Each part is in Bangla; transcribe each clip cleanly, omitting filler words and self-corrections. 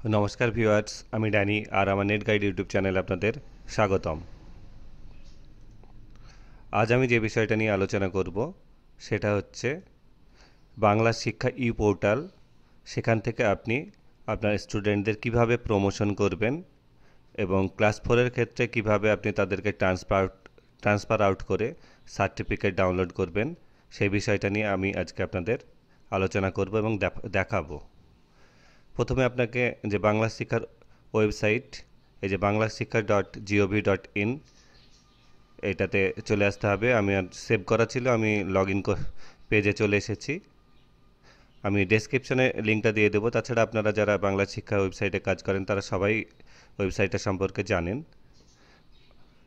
নমস্কার ভিউয়ার্স, আমি ড্যানি আর আমার নেট গাইড ইউটিউব চ্যানেলে আপনাদের স্বাগতম। আজ আমি যে বিষয়টা নিয়ে আলোচনা করব সেটা হচ্ছে বাংলা শিক্ষা ই পোর্টাল। সেখান থেকে আপনি আপনার স্টুডেন্টদের কিভাবে প্রমোশন করবেন এবং ক্লাস 4-এর ক্ষেত্রে কিভাবে আপনি তাদেরকে ট্রান্সফার আউট করে সার্টিফিকেট ডাউনলোড করবেন, সেই বিষয়টা নিয়ে আমি আজকে আপনাদের আলোচনা করব এবং দেখাবো। প্রথমে আপনাকে যে বাংলা শিক্ষার ওয়েবসাইট, এই যে বাংলা শিক্ষা .gov.in, এটাতে চলে আসতে হবে। আমি আর সেভ করা ছিল, আমি লগ ইন পেজে চলে এসেছি। আমি ডেসক্রিপশনে লিঙ্কটা দিয়ে দেবো। তাছাড়া আপনারা যারা বাংলা শিক্ষা ওয়েবসাইটে কাজ করেন তারা সবাই ওয়েবসাইটটা সম্পর্কে জানেন।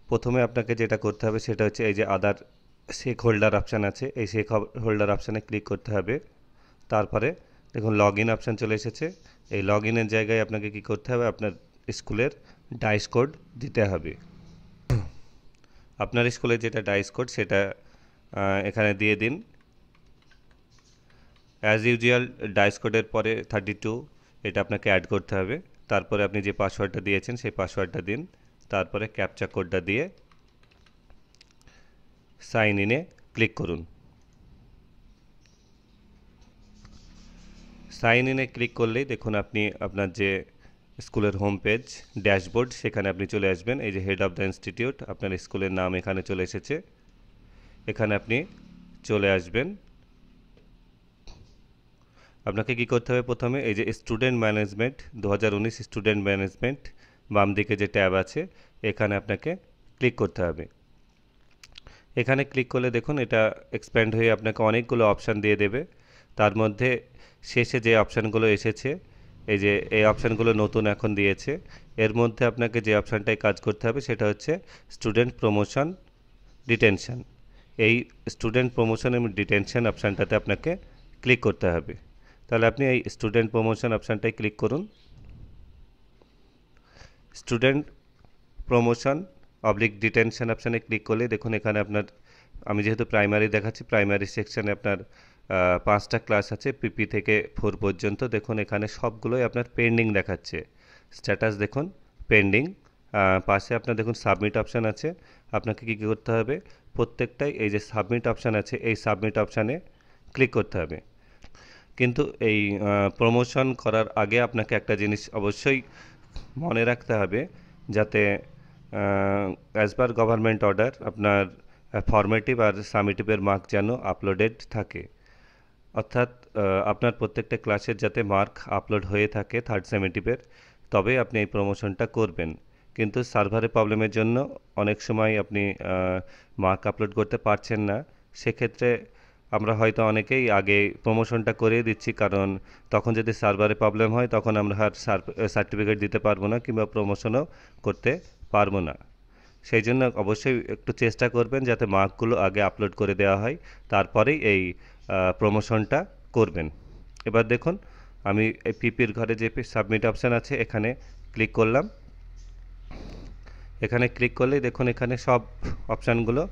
প্রথমে আপনাকে যেটা করতে হবে সেটা হচ্ছে এই যে আদার শেক হোল্ডার অপশান আছে, এই শেক হোল্ডার অপশানে ক্লিক করতে হবে। তারপরে দেখুন লগ ইন অপশান চলে এসেছে। এই লগ ইনের জায়গায় আপনাকে কি করতে হবে, আপনার স্কুলের ডাইস কোড দিতে হবে। আপনার স্কুলের যেটা ডাইস কোড সেটা এখানে দিয়ে দিন। অ্যাজ ইউজুয়াল ডাইস কোডের পরে 32 এটা আপনাকে অ্যাড করতে হবে। তারপরে আপনি যে পাসওয়ার্ডটা দিয়েছেন সেই পাসওয়ার্ডটা দিন। তারপরে ক্যাপচা কোডটা দিয়ে সাইন ইনে ক্লিক করুন। সাইন ইনে ক্লিক করলেই দেখুন আপনি আপনার যে স্কুলের হোম পেজ ড্যাশবোর্ড সেখানে আপনি চলে আসবেন। এই যে হেড অফ দ্য ইনস্টিটিউট, আপনার স্কুলের নাম এখানে চলে এসেছে। এখানে আপনি চলে আসবেন। আপনাকে কি করতে হবে, প্রথমে এই যে স্টুডেন্ট ম্যানেজমেন্ট 2019 স্টুডেন্ট ম্যানেজমেন্ট, বাম দিকে যে ট্যাব আছে এখানে আপনাকে ক্লিক করতে হবে। এখানে ক্লিক করলে দেখুন এটা এক্সপ্যান্ড হয়ে আপনাকে অনেকগুলো অপশান দিয়ে দেবে। তার মধ্যে শেষে যে অপশানগুলো এসেছে, এই যে এই অপশানগুলো নতুন এখন দিয়েছে, এর মধ্যে আপনাকে যে অপশানটায় কাজ করতে হবে সেটা হচ্ছে স্টুডেন্ট প্রমোশন ডিটেনশন। এই স্টুডেন্ট প্রমোশন এবং ডিটেনশন অপশানটাতে আপনাকে ক্লিক করতে হবে। তাহলে আপনি এই স্টুডেন্ট প্রমোশন অপশানটায় ক্লিক করুন। স্টুডেন্ট প্রমোশন ডিটেনশন অপশানে ক্লিক করলে দেখুন এখানে আপনার, আমি যেহেতু প্রাইমারি দেখাচ্ছি, প্রাইমারি সেকশানে আপনার 5টা ক্লাস আছে পিপি থেকে 4 পর্যন্ত। দেখুন এখানে সবগুলোই আপনার পেন্ডিং দেখাচ্ছে। স্ট্যাটাস দেখুন পেন্ডিং। পাশে আপনার দেখুন সাবমিট অপশান আছে। আপনাকে কী করতে হবে, প্রত্যেকটাই এই যে সাবমিট অপশান আছে এই সাবমিট অপশানে ক্লিক করতে হবে। কিন্তু এই প্রমোশন করার আগে আপনাকে একটা জিনিস অবশ্যই মনে রাখতে হবে, যাতে অ্যাজ পার গভর্নমেন্ট অর্ডার আপনার ফর্মেটিভ আর সামেটিভের মার্ক যেন আপলোডেড থাকে। অর্থাৎ আপনার প্রত্যেকটা ক্লাসের যাতে মার্ক আপলোড হয়ে থাকে থার্ড সামেটিভের, তবে আপনি এই প্রমোশনটা করবেন। কিন্তু সার্ভারের প্রবলেমের জন্য অনেক সময় আপনি মার্ক আপলোড করতে পারছেন না। সেক্ষেত্রে আমরা হয়তো অনেকেই আগে প্রমোশনটা করিয়ে দিচ্ছি, কারণ তখন যদি সার্ভারে প্রবলেম হয় তখন আমরা আর সার্টিফিকেট দিতে পারবো না কিংবা প্রমোশনও করতে পারবো না। সেই জন্য অবশ্যই একটু চেষ্টা করবেন যাতে মার্কগুলো আগে আপলোড করে দেওয়া হয়, তারপরেই এই প্রমোশনটা করবেন। এবার দেখুন আমি এই পিপির ঘরে যে সাবমিট অপশান আছে এখানে ক্লিক করলাম। এখানে ক্লিক করলেই দেখুন এখানে সব অপশানগুলো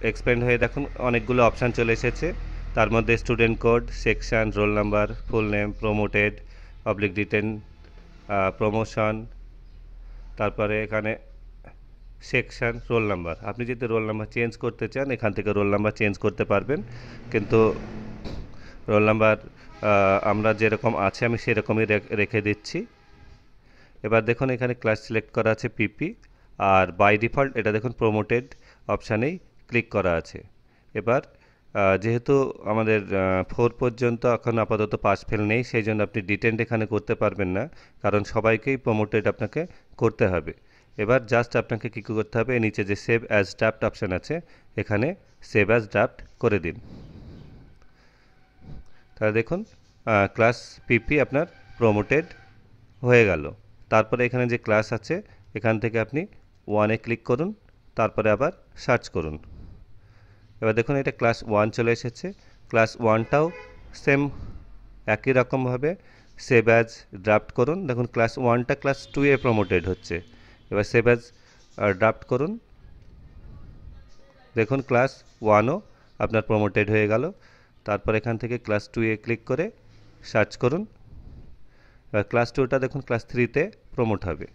এক্সপ্যান্ড হয়ে দেখুন অনেকগুলো অপশান চলে এসেছে। তার মধ্যে student code, section, roll number, full name, promoted, detain, promotion, তারপরে এখানে সেকশন, রোল নাম্বার। আপনি যদি রোল নাম্বার চেঞ্জ করতে চান এখান থেকে রোল নাম্বার চেঞ্জ করতে পারবেন, কিন্তু রোল নাম্বার আমরা যেরকম আছে আমি সেরকমই রেখে দিচ্ছি। এবার দেখুন এখানে ক্লাস সিলেক্ট করা আছে পিপি, আর বাই ডিফল্ট এটা দেখুন প্রমোটেড অপশানেই ক্লিক করা আছে। এবার যেহেতু আমাদের 4 পর্যন্ত এখন আপাতত পাস ফেল নেই, সেই জন্য আপনি ডিটেন্ড এখানে করতে পারবেন না, কারণ সবাইকেই প্রমোটেড আপনাকে করতে হবে। এবার জাস্ট আপনাকে কী করতে হবে, নিচে যে সেভ অ্যাজ ড্রাফট অপশান আছে এখানে সেভ অ্যাজ ড্রাফট করে দিন। তাহলে দেখুন ক্লাস পিপি আপনার প্রমোটেড হয়ে গেল। তারপরে এখানে যে ক্লাস আছে এখান থেকে আপনি 1-এ ক্লিক করুন, তারপরে আবার সার্চ করুন। এবার দেখুন এটা ক্লাস 1 চলে এসেছে। ক্লাস 1টাও সেম একই রকমভাবে সেভ অ্যাজ ড্রাফট করুন। দেখুন ক্লাস 1টা ক্লাস 2-এ প্রমোটেড হচ্ছে। এবার সেভ অ্যাজ ড্রাফট করুন। দেখুন ক্লাস 1ও আপনার প্রমোটেড হয়ে গেল। তারপর এখান থেকে ক্লাস 2-এ ক্লিক করে সার্চ করুন। এবার ক্লাস 2টা দেখুন ক্লাস 3-তে প্রমোট হবে।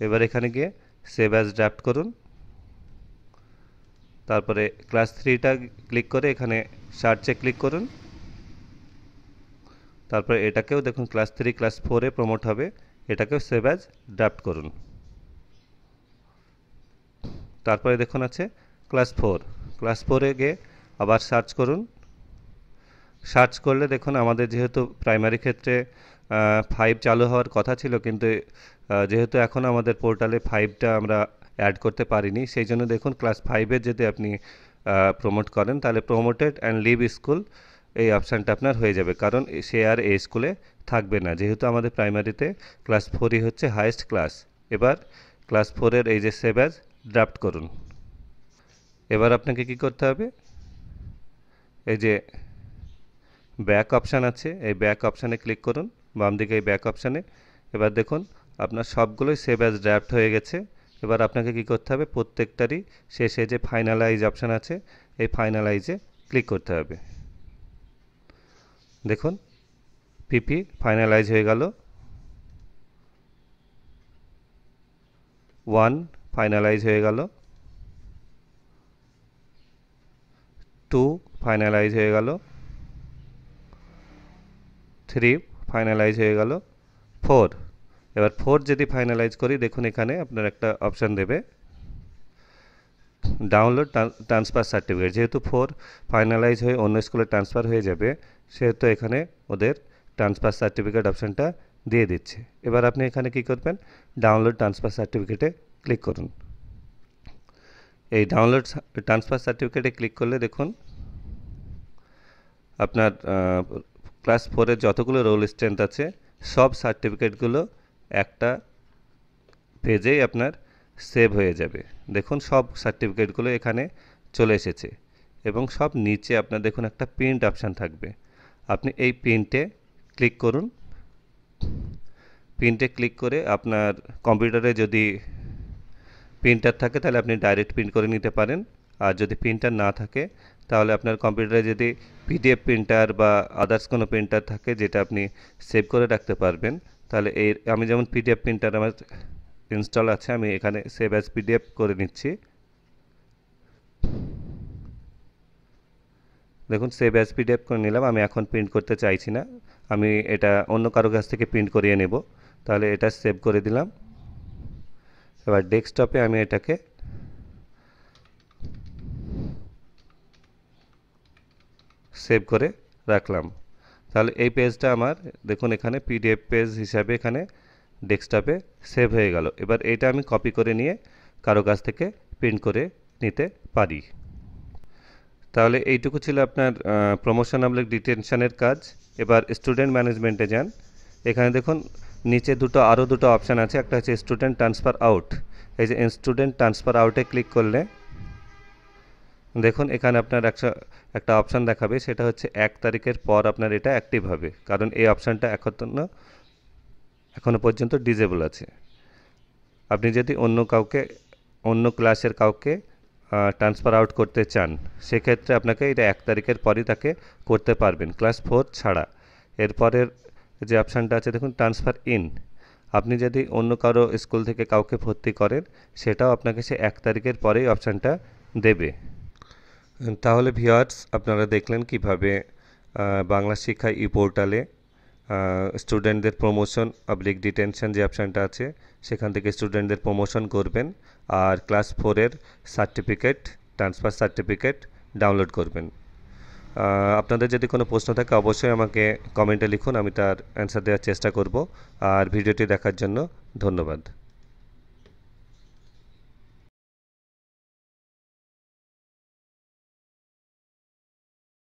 এবার এখানে গিয়ে সেভ অ্যাজ ড্রাফট করুন, তারপরে ক্লাস 3টা ক্লিক করে এখানে সার্চে ক্লিক করুন, তারপরে এটাকেও দেখুন ক্লাস 3 ক্লাস 4-এ প্রমোট হবে, এটাকেও সেভ অ্যাজ ড্রাফট করুন। তারপরে দেখুন আছে ক্লাস 4-এ গিয়ে আবার সার্চ করুন। সার্চ করলে দেখুন আমাদের যেহেতু প্রাইমারি ক্ষেত্রে 5 চালু হওয়ার কথা ছিল, কিন্তু যেহেতু এখন আমাদের পোর্টালে 5টা আমরা অ্যাড করতে পারিনি, সেই জন্য দেখুন ক্লাস 5-এর যদি আপনি প্রমোট করেন তাহলে প্রমোটেড অ্যান্ড লিভ স্কুল এই অপশানটা আপনার হয়ে যাবে, কারণ সে আর এই স্কুলে থাকবে না, যেহেতু আমাদের প্রাইমারিতে ক্লাস 4ই হচ্ছে হাইয়েস্ট ক্লাস। এবার ক্লাস 4-এর এই যে সেভ অ্যাজ ড্রাফট করুন। এবার আপনাকে কি করতে হবে, এই যে ব্যাক অপশান আছে, এই ব্যাক অপশানে ক্লিক করুন, বাম দিকে এই ব্যাক অপশানে। এবার দেখুন আপনার সবগুলোই সেভ অ্যাজ ড্রাফট হয়ে গেছে। এবার আপনাকে কি করতে হবে, প্রত্যেকটারই শেষে যে ফাইনালাইজ অপশান আছে, এই ফাইনালাইজে ক্লিক করতে হবে। দেখুন পিপি ফাইনালাইজ হয়ে গেল, 1 ফাইনালাইজ হয়ে গেল, 2 ফাইনালাইজ হয়ে গেল, 3 ফাইনালাইজ হয়ে গেল, 4। এবার 4 যদি ফাইনালাইজ করি দেখুন এখানে আপনার একটা অপশান দেবে ডাউনলোড ট্রান্সফার সার্টিফিকেট। যেহেতু 4 ফাইনালাইজ হয়ে অন্য স্কুলে ট্রান্সফার হয়ে যাবে, সেহেতু এখানে ওদের ট্রান্সফার সার্টিফিকেট অপশানটা দিয়ে দিচ্ছে। এবার আপনি এখানে কি করবেন, ডাউনলোড ট্রান্সফার সার্টিফিকেটে ক্লিক করুন। এই ডাউনলোড ট্রান্সফার সার্টিফিকেটে ক্লিক করলে দেখুন আপনার ক্লাস 4-এর যতগুলো রোল স্ট্রেন্থ আছে সব সার্টিফিকেটগুলো একটা পেজেই আপনার সেভ হয়ে যাবে। দেখুন সব সার্টিফিকেটগুলো এখানে চলে এসেছে এবং সব নিচে আপনার দেখুন একটা প্রিন্ট অপশান থাকবে, আপনি এই প্রিন্টে ক্লিক করুন। প্রিন্টে ক্লিক করে আপনার কম্পিউটারে যদি প্রিন্টার থাকে তাহলে আপনি ডাইরেক্ট প্রিন্ট করে নিতে পারেন, আর যদি প্রিন্টার না থাকে তাহলে আপনার কম্পিউটারে যদি পিডিএফ প্রিন্টার বা আদার্স কোনো প্রিন্টার থাকে যেটা আপনি সেভ করে রাখতে পারবেন, তাহলে আমি যেমন পিডিএফ প্রিন্টার আমার ইনস্টল আছে, আমি এখানে সেভ অ্যাজ পিডিএফ করে নিচ্ছি। দেখুন সেভ অ্যাজ পিডিএফ করে নিলাম, আমি এখন প্রিন্ট করতে চাইছি না, আমি এটা অন্য কারো কাছ থেকে প্রিন্ট করিয়ে নেব, তাহলে এটা সেভ করে দিলাম। এবার ডেস্কটপে আমি এটাকে সেভ করে রাখলাম। তাহলে এই পেজটা আমার দেখুন এখানে পিডিএফ পেজ হিসাবে এখানে ডেস্কটপে সেভ হয়ে গেল। এবার এটা আমি কপি করে নিয়ে কারো কাছ থেকে প্রিন্ট করে নিতে পারি। তাহলে এইটুকু ছিল আপনার প্রমোশন অবলিক ডিটেনশনের কাজ। এবার স্টুডেন্ট ম্যানেজমেন্টে যান, এখানে দেখুন নিচে আরও দুটো অপশান আছে, একটা হচ্ছে স্টুডেন্ট ট্রান্সফার আউট। এই যে স্টুডেন্ট ট্রান্সফার আউটে ক্লিক করলে দেখুন এখানে আপনার একটা অপশান দেখাবে, সেটা হচ্ছে 1 তারিখের পর আপনার এটা অ্যাক্টিভ হবে, কারণ এই অপশানটা এখনো পর্যন্ত ডিজেবল আছে। আপনি যদি অন্য ক্লাসের কাউকে ট্রান্সফার আউট করতে চান, সেক্ষেত্রে আপনাকে এটা 1 তারিখের পরই তাকে করতে পারবেন, ক্লাস 4 ছাড়া। এরপরের যে অপশানটা আছে দেখুন ট্রান্সফার ইন, আপনি যদি অন্য কারো স্কুল থেকে কাউকে ভর্তি করেন সেটাও আপনাকে সে 1 তারিখের পরেই অপশানটা দেবে। তাহলে ভিউয়ার্স আপনারা দেখলেন কিভাবে বাংলা শিক্ষা ই পোর্টালে স্টুডেন্টদের প্রমোশন অবলিক ডিটেনশন যে অপশানটা আছে সেখান থেকে স্টুডেন্টদের প্রমোশন করবেন, আর ক্লাস 4-এর সার্টিফিকেট ট্রান্সফার সার্টিফিকেট ডাউনলোড করবেন। আপনাদের যদি কোনো প্রশ্ন থাকে অবশ্যই আমাকে কমেন্টে লিখুন, আমি তার অ্যান্সার দেওয়ার চেষ্টা করব। আর ভিডিওটি দেখার জন্য ধন্যবাদ।